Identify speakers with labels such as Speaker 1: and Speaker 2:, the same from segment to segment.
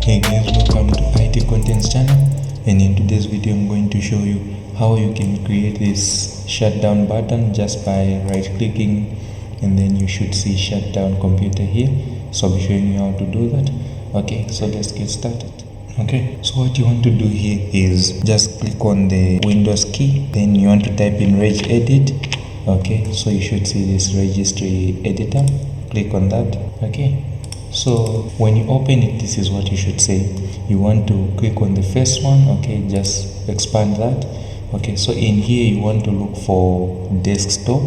Speaker 1: Hey guys, welcome to IT Contents channel, and in today's video I'm going to show you how you can create this shutdown button just by right clicking, and then you should see shutdown computer here. So I'll be showing you how to do that. Okay, so let's get started. Okay, so what you want to do here is just click on the Windows key, then you want to type in regedit. Okay, so you should see this registry editor. Click on that. Okay, so when you open it, this is what you should say. You want to click on the first one. Okay, just expand that. Okay, so in here you want to look for desktop.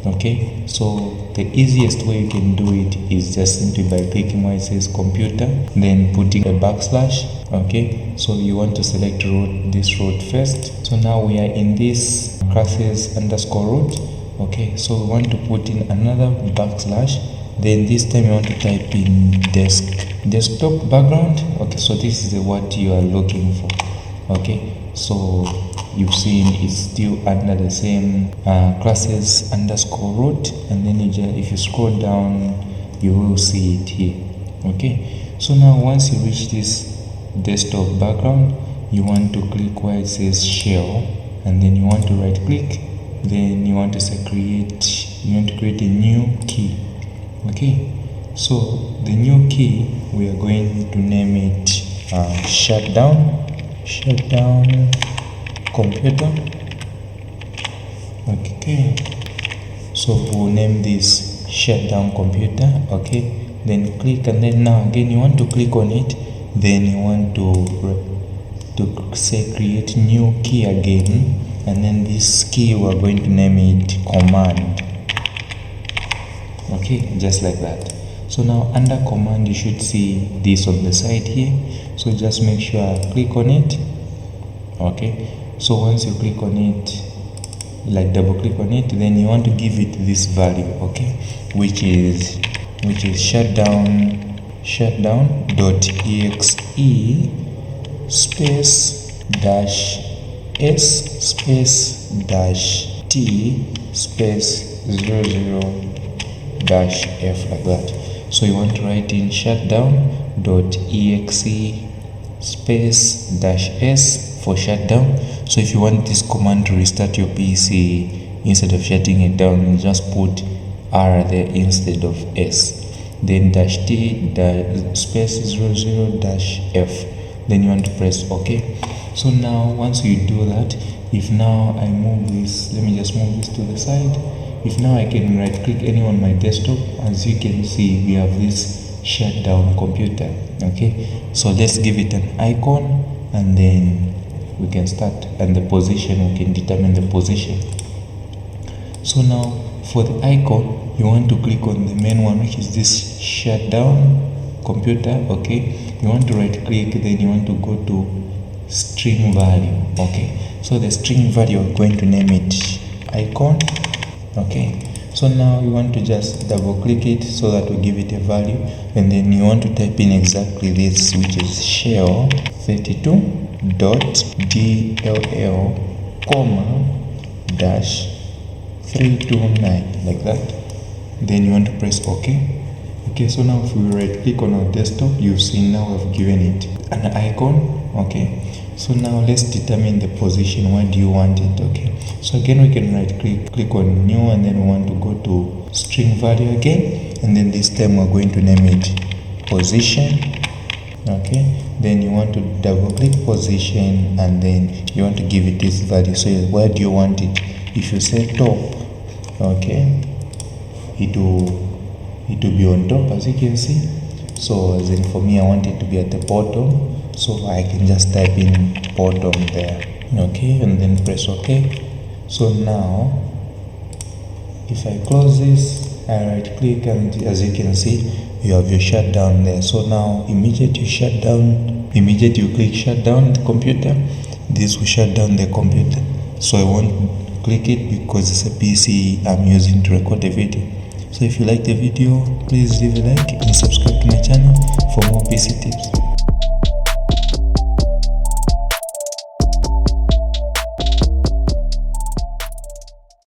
Speaker 1: Okay, so the easiest way you can do it is just simply by clicking where it says computer, then putting a backslash. Okay, so you want to select this root first. So now we are in this classes underscore root. Okay, so we want to put in another backslash. Then this time you want to type in desktop background. Okay, so this is what you are looking for. Okay, so you've seen it's still under the same classes underscore root, and then if you scroll down you will see it here. Okay, so now once you reach this desktop background, you want to click where it says shell, and then you want to right click, then you want to say you want to create a new key. Okay, so the new key we are going to name it shutdown computer. Okay, so we'll name this shutdown computer. Okay, then click, and then now again you want to click on it, then you want to say create new key again, and then this key we are going to name it command. Okay, just like that. So now under command you should see this on the side here, so just make sure click on it. Okay, so once you click on it, like double click on it, then you want to give it this value, okay, which is shutdown.exe space dash s space dash t space 00 dash f, like that. So you want to write in shutdown.exe space dash s for shutdown. So if you want this command to restart your PC, instead of shutting it down, just put r there instead of s, then dash t dash space 00 dash f, then you want to press OK. So now once you do that, if now I move this, let me just move this to the side. If now I can right click any on my desktop, as you can see we have this shutdown computer. Okay, so let's give it an icon, and then we can start, and the position we can determine the position. So now for the icon you want to click on the main one, which is this shutdown computer. Okay, you want to right click, then you want to go to string value. Okay, so the string value we're going to name it icon. Okay, so now you want to just double click it so that we give it a value, and then you want to type in exactly this, which is shell 32.dll dash 329, like that. Then you want to press OK. Okay, so now if we right click on our desktop, you see now we've given it an icon. Okay, so now let's determine the position. Where do you want it? Okay, so again we can right click on new, and then we want to go to string value again, and then this time we're going to name it position. Okay, then you want to double click position, and then you want to give it this value. So where do you want it? If you say top, okay, it will be on top, as you can see. So as in for me, I want it to be at the bottom, so I can just type in bottom there. Okay, and then press OK. So now if I close this, I right click, and as you can see you have your shutdown there. So now immediately you click shutdown the computer, this will shut down the computer. So I won't click it because it's a PC I'm using to record the video. So if you like the video, please leave a like and subscribe to my channel for more PC tips.